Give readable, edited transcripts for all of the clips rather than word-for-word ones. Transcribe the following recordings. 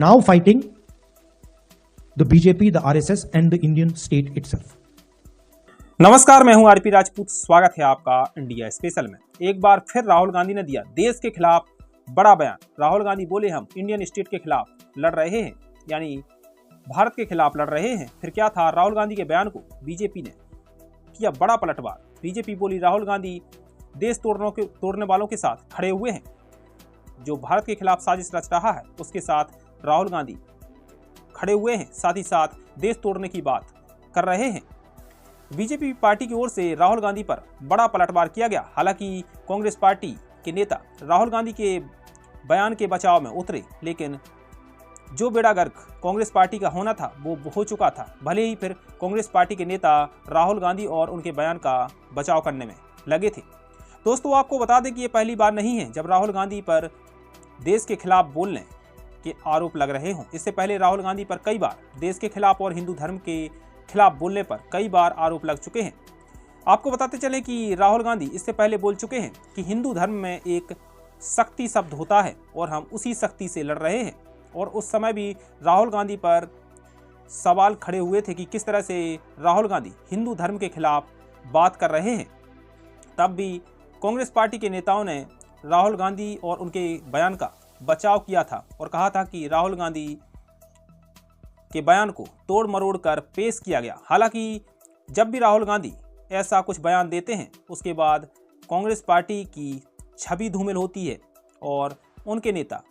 now fighting the BJP, the RSS and the Indian state itself. नमस्कार, मैं हूं RP Rajput. स्वागत है आपका इंडिया स्पेशल में। एक बार फिर राहुल गांधी ने दिया देश के खिलाफ बड़ा बयान। राहुल गांधी बोले हम इंडियन स्टेट के खिलाफ लड़ रहे हैं, यानी भारत के खिलाफ लड़ रहे हैं। फिर क्या था? राहुल गांधी के बयान को बीजेपी ने किया बड़ा पलटवार। बीजेपी बोली राहुल गांधी देश तोड़ने वालों के साथ खड़े हुए हैं। जो भारत के खिलाफ साजिश रच रहा है उसके साथ राहुल गांधी खड़े हुए हैं, साथ ही साथ देश तोड़ने की बात कर रहे हैं। बीजेपी पार्टी की ओर से राहुल गांधी पर बड़ा पलटवार किया गया। हालांकि कांग्रेस पार्टी के नेता राहुल गांधी के बयान के बचाव में उतरे, लेकिन जो बेड़ा गर्क कांग्रेस पार्टी का होना था वो हो चुका था। भले ही फिर कांग्रेस पार्टी के नेता राहुल गांधी और उनके बयान का बचाव करने में लगे थे। दोस्तों, आपको बता दें कि ये पहली बार नहीं है जब राहुल गांधी पर देश के खिलाफ बोलने के आरोप लग रहे हों। इससे पहले राहुल गांधी पर कई बार देश के खिलाफ और हिंदू धर्म के खिलाफ बोलने पर कई बार आरोप लग चुके हैं। आपको बताते चलें कि राहुल गांधी इससे पहले बोल चुके हैं कि हिंदू धर्म में एक शक्ति शब्द होता है और हम उसी शक्ति से लड़ रहे हैं। और उस समय भी राहुल गांधी पर सवाल खड़े हुए थे कि किस तरह से राहुल गांधी हिंदू धर्म के खिलाफ बात कर रहे हैं। तब भी कांग्रेस पार्टी के नेताओं ने राहुल गांधी और उनके बयान का बचाव किया था और कहा था कि राहुल गांधी के बयान को तोड़ मरोड़ कर पेश किया गया। हालांकि जब भी राहुल गांधी ऐसा कुछ बयान देते हैं उसके बाद कांग्रेस पार्टी की छवि धूमिल होती है और उनके नेता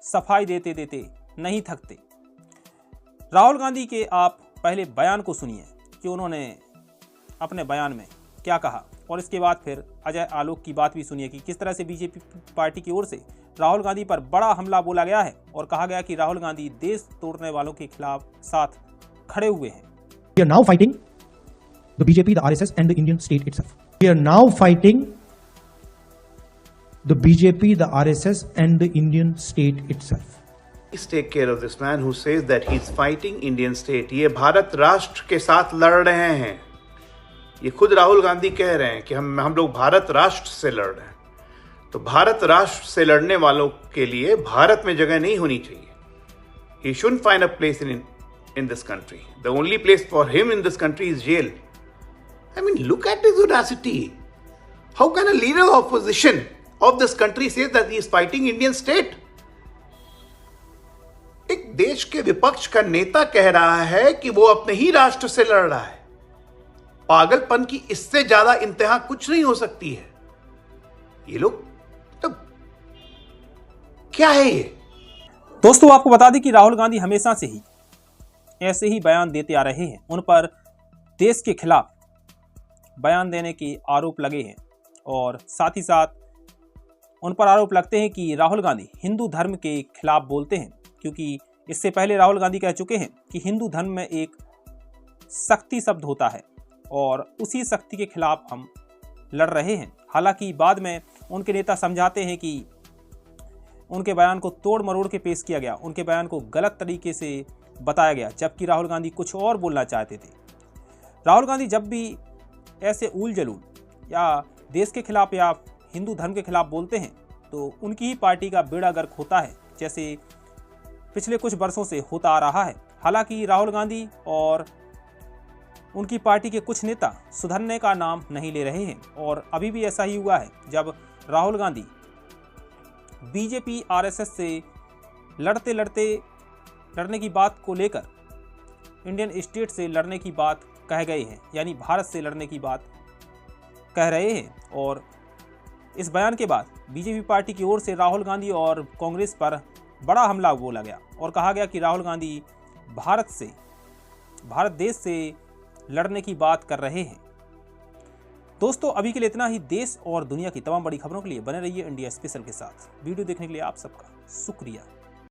सफाई देते देते नहीं थकते। राहुल गांधी के आप पहले बयान को सुनिए कि उन्होंने अपने बयान में क्या कहा, और इसके बाद फिर अजय आलोक की बात भी सुनिए कि किस तरह से बीजेपी पार्टी की ओर से राहुल गांधी पर बड़ा हमला बोला गया है और कहा गया कि राहुल गांधी देश तोड़ने वालों के खिलाफ साथ खड़े हुए हैं। We are now fighting the BJP, the RSS and the Indian state itself. We are now fighting the BJP, the RSS and the Indian state itself. Please take care of this man who says that he's fighting Indian state. ये भारत राष्ट्र के साथ लड़ रहे हैं। ये खुद राहुल गांधी कह रहे हैं कि हम लोग भारत राष्ट्र से लड़ रहे हैं। तो भारत राष्ट्र से लड़ने वालों के लिए भारत में जगह नहीं होनी चाहिए। He shouldn't find a place in this country. The only place for him in this country is jail. I mean, look at his audacity. How can a leader of opposition of this country say that he is fighting Indian state? एक देश के विपक्ष का नेता कह रहा है कि वो अपने ही राष्ट्र से लड़ रहा है। पागलपन की इससे ज्यादा इंतहा कुछ नहीं हो सकती है। ये लोग तो क्या है ये? दोस्तों, आपको बता दें कि राहुल गांधी हमेशा से ही ऐसे ही बयान देते आ रहे हैं। उन पर देश के खिलाफ बयान देने के आरोप लगे हैं और साथ ही साथ उन पर आरोप लगते हैं कि राहुल गांधी हिंदू धर्म के खिलाफ बोलते हैं, क्योंकि इससे पहले राहुल गांधी कह चुके हैं कि हिंदू धर्म में एक शक्ति शब्द होता है और उसी शक्ति के खिलाफ हम लड़ रहे हैं। हालांकि बाद में उनके नेता समझाते हैं कि उनके बयान को तोड़ मरोड़ के पेश किया गया, उनके बयान को गलत तरीके से बताया गया, जबकि राहुल गांधी कुछ और बोलना चाहते थे। राहुल गांधी जब भी ऐसे ऊल जलूल या देश के खिलाफ या हिंदू धर्म के खिलाफ बोलते हैं तो उनकी ही पार्टी का बेड़ा गर्क होता है, जैसे पिछले कुछ वर्षों से होता आ रहा है। हालांकि राहुल गांधी और उनकी पार्टी के कुछ नेता सुधरने का नाम नहीं ले रहे हैं और अभी भी ऐसा ही हुआ है जब राहुल गांधी बीजेपी आरएसएस से लड़ने की बात को लेकर इंडियन स्टेट से लड़ने की बात कह गए हैं, यानी भारत से लड़ने की बात कह रहे हैं। और इस बयान के बाद बीजेपी पार्टी की ओर से राहुल गांधी और कांग्रेस पर बड़ा हमला बोला गया और कहा गया कि राहुल गांधी भारत देश से लड़ने की बात कर रहे हैं। दोस्तों, अभी के लिए इतना ही। देश और दुनिया की तमाम बड़ी खबरों के लिए बने रहिए इंडिया स्पेशल के साथ। वीडियो देखने के लिए आप सबका शुक्रिया।